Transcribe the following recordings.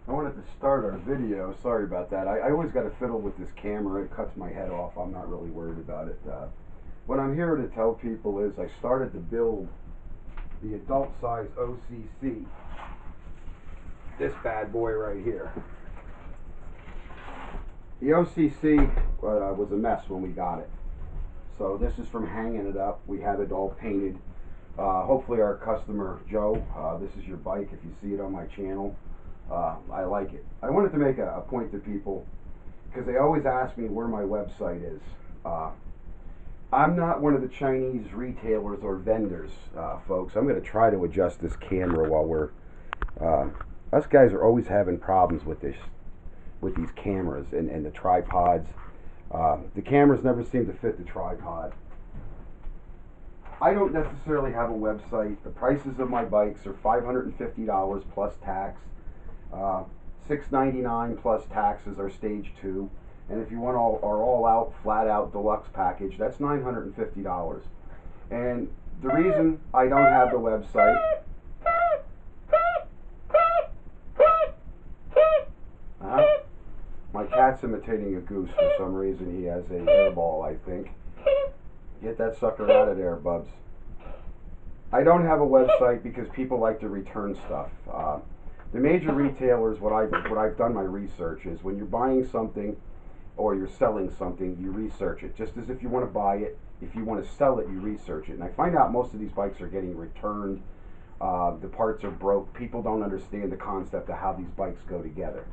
I wanted to start our video. Sorry about that. I always got to fiddle with this camera. It cuts my head off. I'm not really worried about it. What I'm here to tell people is I started to build the adult size OCC. This bad boy right here. The OCC was a mess when we got it. So this is from hanging it up. We have it all painted. Hopefully our customer, Joe, this is your bike if you see it on my channel. I like it. I wanted to make a point to people because they always ask me where my website is. I'm not one of the Chinese retailers or vendors, folks. I'm going to try to adjust this camera while we're... us guys are always having problems with these cameras and the tripods. The cameras never seem to fit the tripod. I don't necessarily have a website. The prices of my bikes are $550 plus tax. $699 plus taxes are stage 2, and if you want our all-out, flat-out deluxe package, that's $950. And the reason I don't have the website, my cat's imitating a goose for some reason. He has a hairball, I think. Get that sucker out of there, Bubs. I don't have a website because people like to return stuff. The major retailers, what I've done my research is when you're buying something or you're selling something, you research it. Just as if you want to buy it, if you want to sell it, you research it. And I find out most of these bikes are getting returned. The parts are broke. People don't understand the concept of how these bikes go together.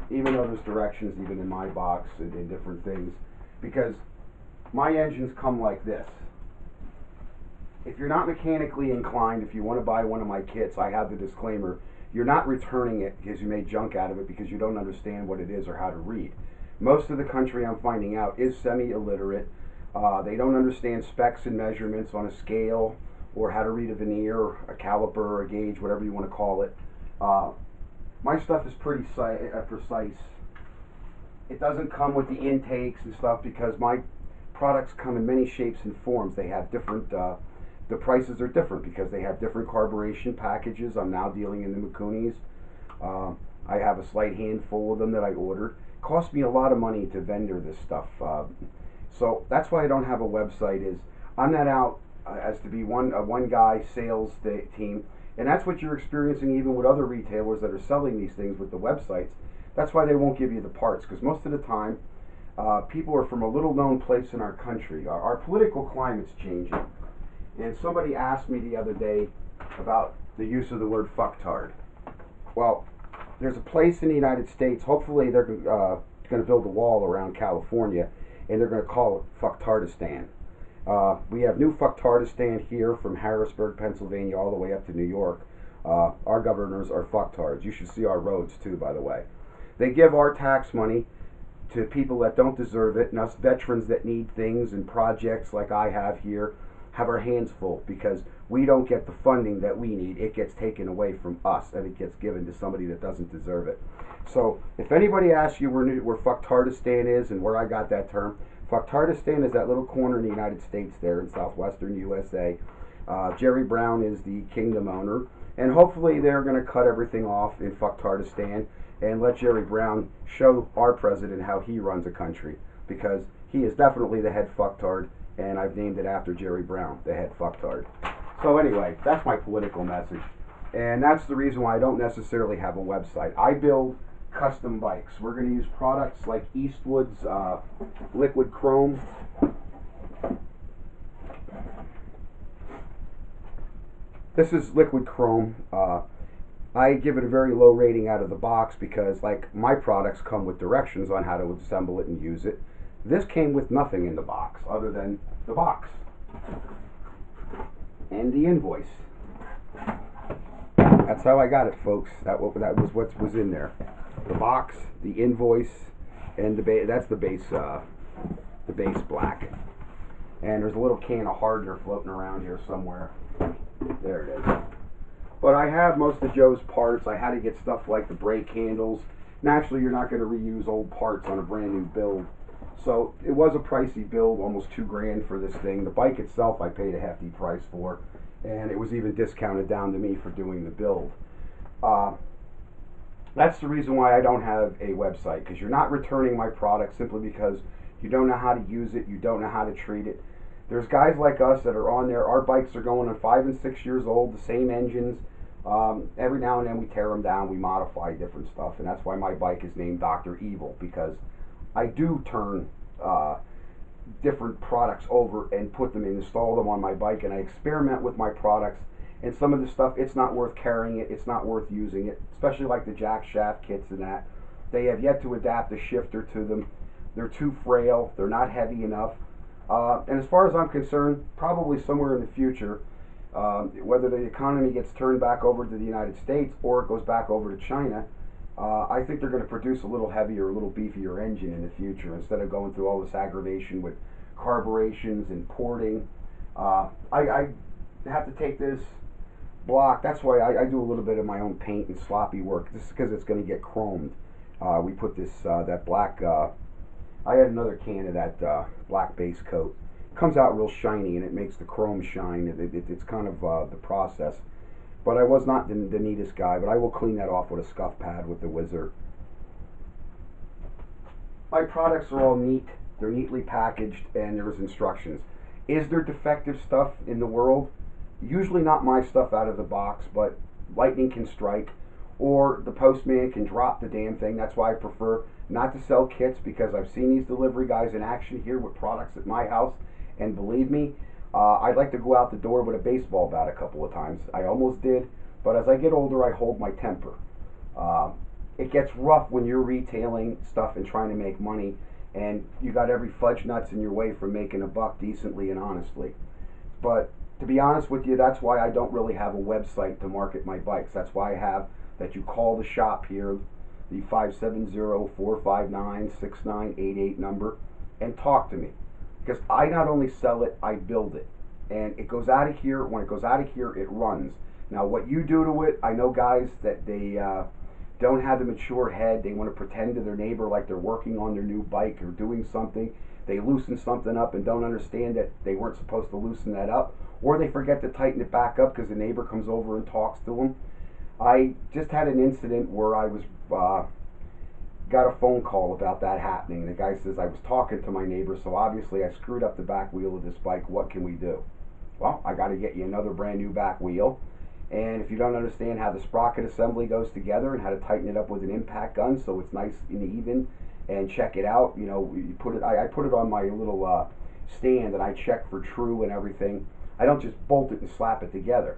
Even though there's directions even in my box and in different things, because my engines come like this. If you're not mechanically inclined, if you want to buy one of my kits, I have the disclaimer. You're not returning it because you made junk out of it because you don't understand what it is or how to read. Most of the country, I'm finding out, is semi-illiterate. They don't understand specs and measurements on a scale or how to read a vernier, a caliper, or a gauge, whatever you want to call it. My stuff is pretty precise. It doesn't come with the intakes and stuff because my products come in many shapes and forms. They have different... the prices are different because they have different carburation packages. I'm now dealing in the Mikunis. I have a slight handful of them that I ordered. It cost me a lot of money to vendor this stuff. So that's why I don't have a website. Is I'm not out as to be one guy sales team. And that's what you're experiencing even with other retailers that are selling these things with the websites. That's why they won't give you the parts, because most of the time people are from a little known place in our country. Our political climate's changing. And somebody asked me the other day about the use of the word fucktard. Well, there's a place in the United States, hopefully they're going to build a wall around California, and they're going to call it Fucktardistan. We have new Fucktardistan here from Harrisburg, Pennsylvania, all the way up to New York. Our governors are fucktards. You should see our roads, too, by the way. They give our tax money to people that don't deserve it, and us veterans that need things and projects like I have here, have our hands full because we don't get the funding that we need. It gets taken away from us and it gets given to somebody that doesn't deserve it. So if anybody asks you where Fucktardistan is and where I got that term, Fucktardistan is that little corner in the United States there in southwestern USA. Jerry Brown is the kingdom owner, and hopefully they're going to cut everything off in Fucktardistan and let Jerry Brown show our president how he runs a country, because he is definitely the head fucktard. And I've named it after Jerry Brown, the head fucktard. So anyway, that's my political message. And that's the reason why I don't necessarily have a website. I build custom bikes. We're going to use products like Eastwood's liquid chrome. This is liquid chrome. I give it a very low rating out of the box because, like, my products come with directions on how to assemble it and use it. This came with nothing in the box other than the box and the invoice. That's how I got it, folks. That was what was in there. The box, the invoice, and that's the base black. And there's a little can of hardener floating around here somewhere. There it is. But I have most of Joe's parts. I had to get stuff like the brake handles. Naturally, you're not going to reuse old parts on a brand new build. So it was a pricey build, almost $2,000 for this thing. The bike itself I paid a hefty price for, and it was even discounted down to me for doing the build. That's the reason why I don't have a website, because you're not returning my product simply because you don't know how to use it, you don't know how to treat it. There's guys like us that are on there. Our bikes are going on 5 and 6 years old, the same engines. Every now and then we tear them down, we modify different stuff, and that's why my bike is named Dr. Evil, because I do turn different products over and put them and install them on my bike, and I experiment with my products. And some of the stuff, it's not worth carrying it, it's not worth using it, especially like the jack shaft kits and that. They have yet to adapt a shifter to them. They're too frail, they're not heavy enough. And as far as I'm concerned, probably somewhere in the future, whether the economy gets turned back over to the United States or it goes back over to China, I think they're going to produce a little heavier, a little beefier engine in the future instead of going through all this aggravation with carburetions and porting. I have to take this block. That's why I do a little bit of my own paint and sloppy work. This is because it's going to get chromed. We put this that black. I had another can of that black base coat. It comes out real shiny and it makes the chrome shine. It's kind of the process. But I was not the neatest guy, but I will clean that off with a scuff pad with the Whizzer. My products are all neat. They're neatly packaged and there's instructions. Is there defective stuff in the world? Usually not my stuff out of the box, but lightning can strike or the postman can drop the damn thing. That's why I prefer not to sell kits, because I've seen these delivery guys in action here with products at my house, and believe me, I'd like to go out the door with a baseball bat a couple of times. I almost did, but as I get older, I hold my temper. It gets rough when you're retailing stuff and trying to make money, and you got every fudge nuts in your way from making a buck decently and honestly. But to be honest with you, that's why I don't really have a website to market my bikes. That's why I have that you call the shop here, the 570-459-6988 number, and talk to me. Because I not only sell it, I build it. And it goes out of here. When it goes out of here, it runs. Now, what you do to it, I know guys that they don't have the mature head. They want to pretend to their neighbor like they're working on their new bike or doing something. They loosen something up and don't understand that they weren't supposed to loosen that up. Or they forget to tighten it back up because the neighbor comes over and talks to them. I just had an incident where I was got a phone call about that happening. The guy says, I was talking to my neighbor, so obviously I screwed up the back wheel of this bike. What can we do? Well, I got to get you another brand new back wheel. And if you don't understand how the sprocket assembly goes together and how to tighten it up with an impact gun so it's nice and even, and check it out, you know, you put it. I put it on my little stand and I check for true and everything. I don't just bolt it and slap it together.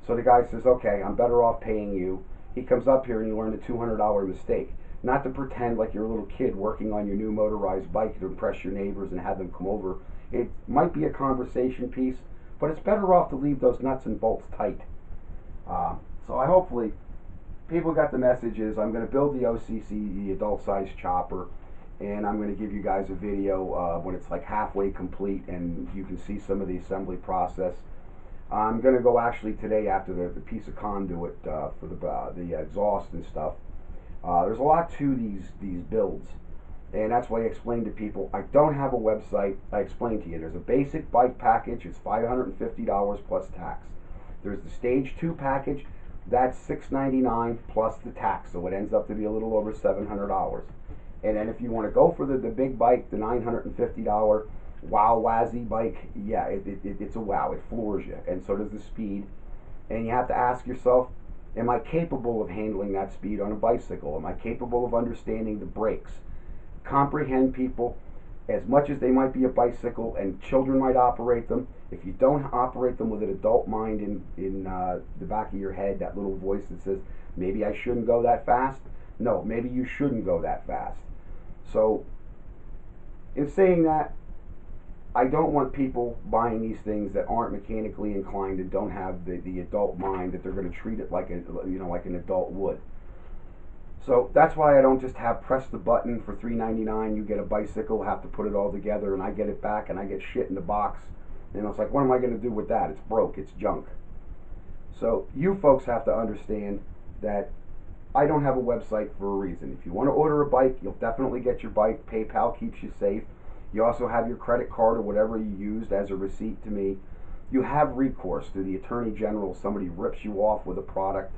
So the guy says, okay, I'm better off paying you. He comes up here and you learn a $200 mistake. Not to pretend like you're a little kid working on your new motorized bike to impress your neighbors and have them come over. It might be a conversation piece, but it's better off to leave those nuts and bolts tight. So I hopefully people got the messages. I'm going to build the OCC, the adult size chopper, and I'm going to give you guys a video when it's like halfway complete and you can see some of the assembly process. I'm going to go actually today after the piece of conduit for the exhaust and stuff. There's a lot to these builds, and that's why I explained to people I don't have a website. I explained to you there's a basic bike package, it's $550 plus tax. There's the stage 2 package, that's $699 plus the tax, so it ends up to be a little over $700. And then if you want to go for the big bike, the $950 wow wazzy bike, yeah, it's a wow, it floors you, and so does the speed. And you have to ask yourself, am I capable of handling that speed on a bicycle? Am I capable of understanding the brakes? Comprehend people as much as they might be a bicycle and children might operate them. If you don't operate them with an adult mind in the back of your head, that little voice that says, maybe I shouldn't go that fast. No, maybe you shouldn't go that fast. So, in saying that, I don't want people buying these things that aren't mechanically inclined and don't have the adult mind that they're going to treat it like like an adult would. So that's why I don't just have press the button for $3.99. You get a bicycle, have to put it all together, and I get it back, and I get shit in the box. And it's like, what am I going to do with that? It's broke. It's junk. So you folks have to understand that I don't have a website for a reason. If you want to order a bike, you'll definitely get your bike. PayPal keeps you safe. You also have your credit card or whatever you used as a receipt to me. You have recourse to the Attorney General if somebody rips you off with a product.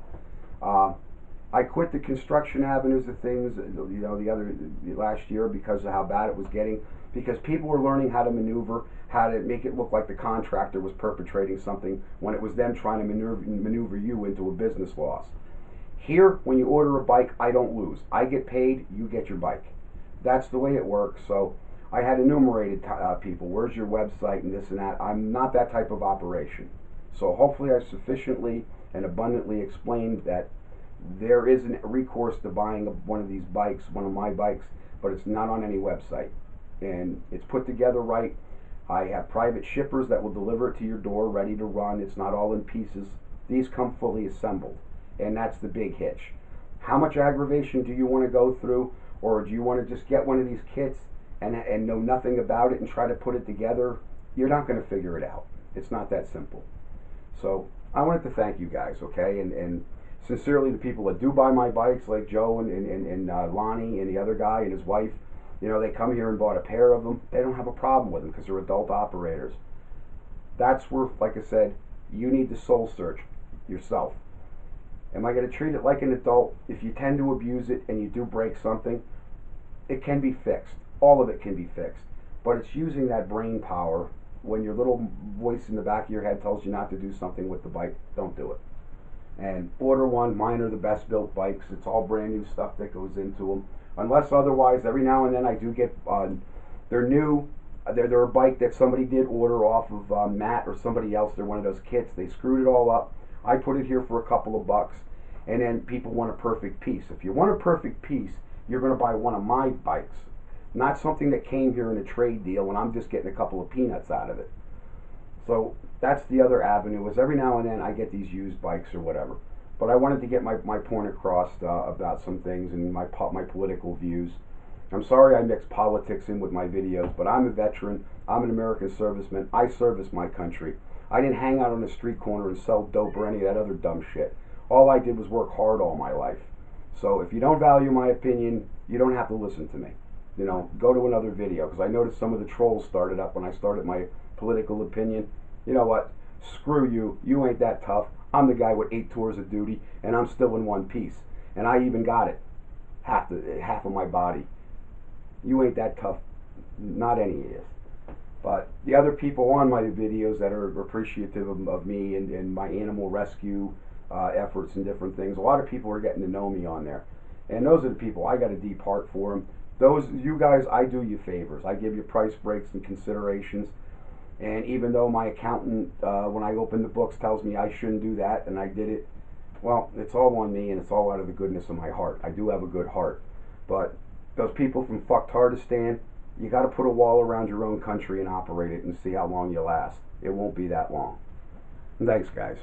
I I quit the construction avenues of things, the last year because of how bad it was getting. Because people were learning how to maneuver, how to make it look like the contractor was perpetrating something when it was them trying to maneuver you into a business loss. Here, when you order a bike, I don't lose. I get paid, you get your bike. That's the way it works. So I had enumerated people, where's your website and this and that. I'm not that type of operation. So hopefully I've sufficiently and abundantly explained that there is a recourse to buying one of these bikes, one of my bikes, but it's not on any website. And it's put together right. I have private shippers that will deliver it to your door ready to run. It's not all in pieces. These come fully assembled. And that's the big hitch. How much aggravation do you want to go through? Or do you want to just get one of these kits and know nothing about it and try to put it together? You're not going to figure it out. It's not that simple. So I wanted to thank you guys, okay? And sincerely, the people that do buy my bikes, like Joe and Lonnie and the other guy and his wife, they come here and bought a pair of them. They don't have a problem with them because they're adult operators. That's where, like I said, you need to soul search yourself. Am I going to treat it like an adult? If you tend to abuse it and you do break something, it can be fixed. All of it can be fixed. But it's using that brain power. When your little voice in the back of your head tells you not to do something with the bike, don't do it. And order one. Mine are the best built bikes. It's all brand new stuff that goes into them. Unless otherwise, every now and then I do get, they're new. They're a bike that somebody did order off of Matt or somebody else. They're one of those kits. They screwed it all up. I put it here for a couple of bucks. And then people want a perfect piece. If you want a perfect piece, you're going to buy one of my bikes. Not something that came here in a trade deal and I'm just getting a couple of peanuts out of it. So that's the other avenue, is every now and then I get these used bikes or whatever. But I wanted to get my point across about some things and my political views. I'm sorry I mix politics in with my videos, but I'm a veteran. I'm an American serviceman. I service my country. I didn't hang out on the street corner and sell dope or any of that other dumb shit. All I did was work hard all my life. So if you don't value my opinion, you don't have to listen to me. Go to another video, because I noticed some of the trolls started up when I started my political opinion. You know what? Screw you. You ain't that tough. I'm the guy with 8 tours of duty, and I'm still in one piece. And I even got it. Half of my body. You ain't that tough. Not any of this. But the other people on my videos that are appreciative of me and my animal rescue efforts and different things, a lot of people are getting to know me on there. And those are the people I got a deep heart for them. You guys, I do you favors. I give you price breaks and considerations. And even though my accountant, when I open the books, tells me I shouldn't do that, and I did it, well, it's all on me, and it's all out of the goodness of my heart. I do have a good heart. But those people from Fucktardistan, you got to put a wall around your own country and operate it and see how long you last. It won't be that long. And thanks, guys.